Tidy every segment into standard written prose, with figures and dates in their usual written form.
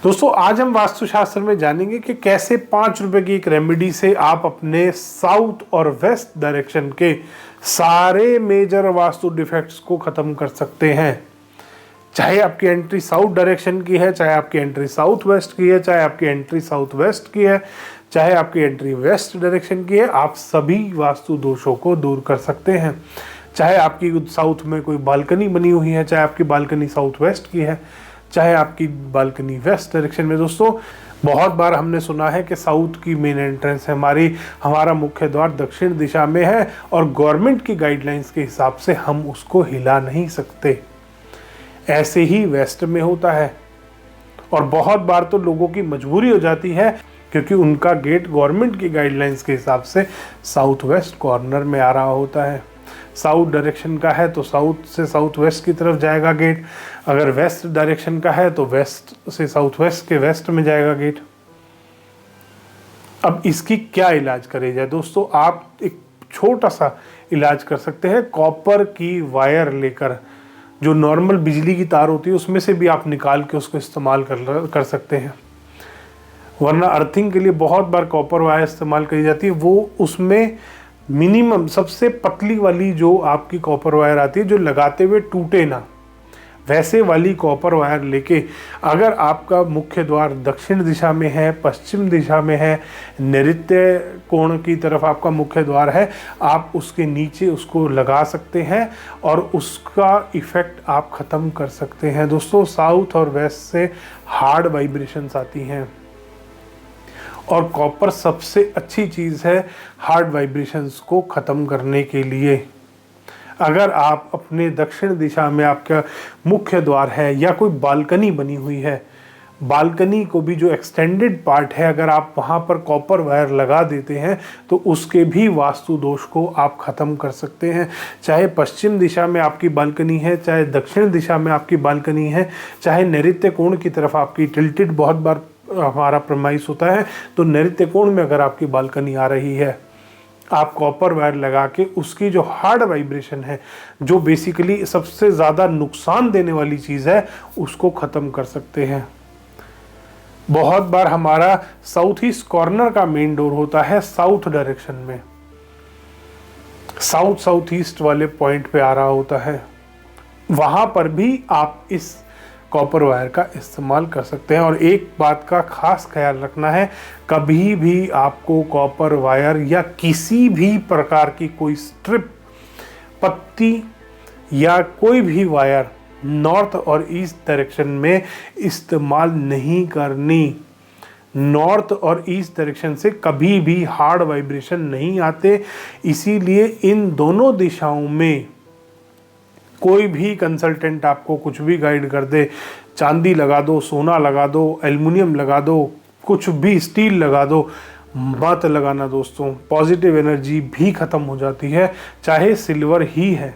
दोस्तों आज हम वास्तुशास्त्र में जानेंगे कि कैसे 5 रुपए की एक रेमेडी से आप अपने साउथ और वेस्ट डायरेक्शन के सारे मेजर वास्तु डिफेक्ट्स को खत्म कर सकते हैं। चाहे आपकी एंट्री साउथ डायरेक्शन की है, चाहे आपकी एंट्री साउथ वेस्ट की है, चाहे आपकी एंट्री साउथ वेस्ट की है, चाहे आपकी एंट्री वेस्ट डायरेक्शन की है, आप सभी वास्तु दोषों को दूर कर सकते हैं। चाहे आपकी साउथ में कोई बालकनी बनी हुई है, चाहे आपकी बालकनी साउथ वेस्ट की है, चाहे आपकी बालकनी वेस्ट डायरेक्शन में। दोस्तों बहुत बार हमने सुना है कि साउथ की मेन एंट्रेंस है हमारा मुख्य द्वार दक्षिण दिशा में है और गवर्नमेंट की गाइडलाइंस के हिसाब से हम उसको हिला नहीं सकते। ऐसे ही वेस्ट में होता है और बहुत बार तो लोगों की मजबूरी हो जाती है क्योंकि उनका गेट गवर्नमेंट की गाइडलाइंस के हिसाब से साउथ वेस्ट कॉर्नर में आ रहा होता है। साउथ डायरेक्शन का है तो साउथ से साउथ वेस्ट की तरफ जाएगा गेट, अगर वेस्ट डायरेक्शन का है तो वेस्ट से साउथ वेस्ट के वेस्ट में जाएगा गेट। अब इसकी क्या इलाज करे जाए? दोस्तों आप एक छोटा सा इलाज कर सकते हैं। कॉपर की वायर लेकर, जो नॉर्मल बिजली की तार होती है उसमें से भी आप निकाल के उसको इस्तेमाल कर सकते हैं। वरना अर्थिंग के लिए बहुत बार कॉपर वायर इस्तेमाल करी जाती है, वो उसमें मिनिमम सबसे पतली वाली जो आपकी कॉपर वायर आती है जो लगाते हुए टूटे ना, वैसे वाली कॉपर वायर लेके अगर आपका मुख्य द्वार दक्षिण दिशा में है, पश्चिम दिशा में है, नैऋत्य कोण की तरफ आपका मुख्य द्वार है, आप उसके नीचे उसको लगा सकते हैं और उसका इफ़ेक्ट आप ख़त्म कर सकते हैं। दोस्तों साउथ और वेस्ट से हार्ड वाइब्रेशंस आती हैं और कॉपर सबसे अच्छी चीज़ है हार्ड वाइब्रेशंस को ख़त्म करने के लिए। अगर आप अपने दक्षिण दिशा में आपका मुख्य द्वार है या कोई बालकनी बनी हुई है, बालकनी को भी जो एक्सटेंडेड पार्ट है अगर आप वहाँ पर कॉपर वायर लगा देते हैं तो उसके भी वास्तु दोष को आप ख़त्म कर सकते हैं। चाहे पश्चिम दिशा में आपकी बालकनी है, चाहे दक्षिण दिशा में आपकी बालकनी है, चाहे नैऋत्य कोण की तरफ आपकी टिल्टेड बहुत बार हमारा प्रमाइस होता है, तो नैऋत्य कोण में अगर आपकी बालकनी आ रही है, आप कॉपर वायर लगा के उसकी जो हार्ड वाइब्रेशन है, जो बेसिकली सबसे ज़्यादा नुकसान देने वाली चीज़ है, उसको ख़त्म कर सकते हैं। बहुत बार हमारा साउथ ईस्ट कॉर्नर का मेन डोर होता है साउथ डायरेक्शन में, साउथ ईस्ट वाले पॉइंट पे आ रहा होता है, वहाँ पर भी आप इस कॉपर वायर का इस्तेमाल कर सकते हैं। और एक बात का खास ख्याल रखना है, कभी भी आपको कॉपर वायर या किसी भी प्रकार की कोई स्ट्रिप, पत्ती या कोई भी वायर नॉर्थ और ईस्ट डायरेक्शन में इस्तेमाल नहीं करनी। नॉर्थ और ईस्ट डायरेक्शन से कभी भी हार्ड वाइब्रेशन नहीं आते, इसीलिए इन दोनों दिशाओं में कोई भी कंसल्टेंट आपको कुछ भी गाइड कर दे, चांदी लगा दो, सोना लगा दो, एल्युमिनियम लगा दो, कुछ भी स्टील लगा दो, मत लगाना दोस्तों। पॉजिटिव एनर्जी भी ख़त्म हो जाती है, चाहे सिल्वर ही है,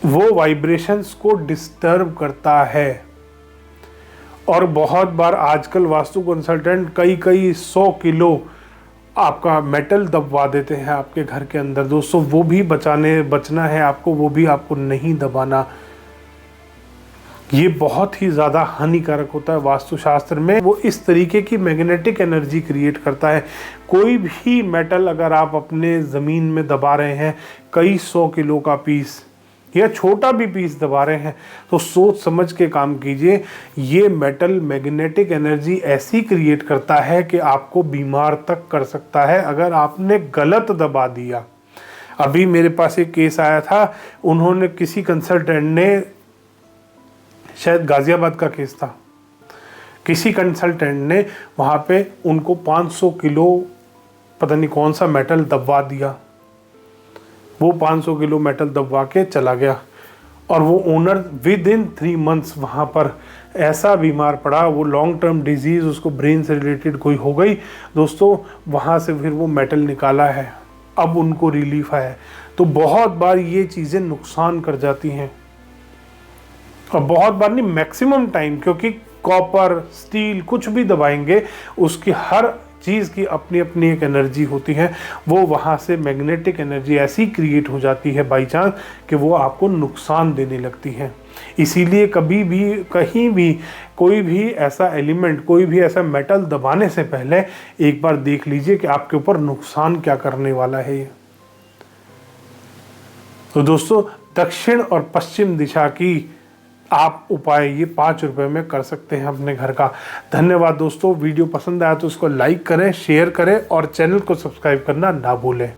वो वाइब्रेशंस को डिस्टर्ब करता है। और बहुत बार आजकल वास्तु कंसल्टेंट कई 100 किलो आपका मेटल दबवा देते हैं आपके घर के अंदर। दोस्तों वो भी बचना है आपको, वो भी आपको नहीं दबाना। ये बहुत ही ज़्यादा हानिकारक होता है वास्तुशास्त्र में। वो इस तरीके की मैग्नेटिक एनर्जी क्रिएट करता है। कोई भी मेटल अगर आप अपने ज़मीन में दबा रहे हैं, कई 100 किलो का पीस या छोटा भी पीस दबा रहे हैं, तो सोच समझ के काम कीजिए। ये मेटल मैग्नेटिक एनर्जी ऐसी क्रिएट करता है कि आपको बीमार तक कर सकता है अगर आपने गलत दबा दिया। अभी मेरे पास एक केस आया था, उन्होंने किसी कंसल्टेंट ने, शायद गाजियाबाद का केस था, किसी कंसल्टेंट ने वहाँ पे उनको 500 किलो पता नहीं कौन सा मेटल दबवा दिया। वो 500 किलो मेटल दबवा के चला गया और वो ओनर विद इन 3 मंथ्स वहाँ पर ऐसा बीमार पड़ा, वो लॉन्ग टर्म डिजीज़ उसको ब्रेन से रिलेटेड कोई हो गई। दोस्तों वहाँ से फिर वो मेटल निकाला है, अब उनको रिलीफ आया है। तो बहुत बार ये चीज़ें नुकसान कर जाती हैं, और बहुत बार नहीं, मैक्सिमम टाइम, क्योंकि कॉपर, स्टील कुछ भी दबाएंगे उसकी हर चीज़ की अपनी अपनी एक एनर्जी होती है। वो वहाँ से मैग्नेटिक एनर्जी ऐसी क्रिएट हो जाती है बाई चांस कि वो आपको नुकसान देने लगती है। इसीलिए कभी भी कहीं भी कोई भी ऐसा एलिमेंट, कोई भी ऐसा मेटल दबाने से पहले एक बार देख लीजिए कि आपके ऊपर नुकसान क्या करने वाला है ये। तो दोस्तों, दक्षिण और पश्चिम दिशा की आप उपाय ये 5 रुपए में कर सकते हैं अपने घर का। धन्यवाद दोस्तों। वीडियो पसंद आया तो इसको लाइक करें, शेयर करें और चैनल को सब्सक्राइब करना ना भूलें।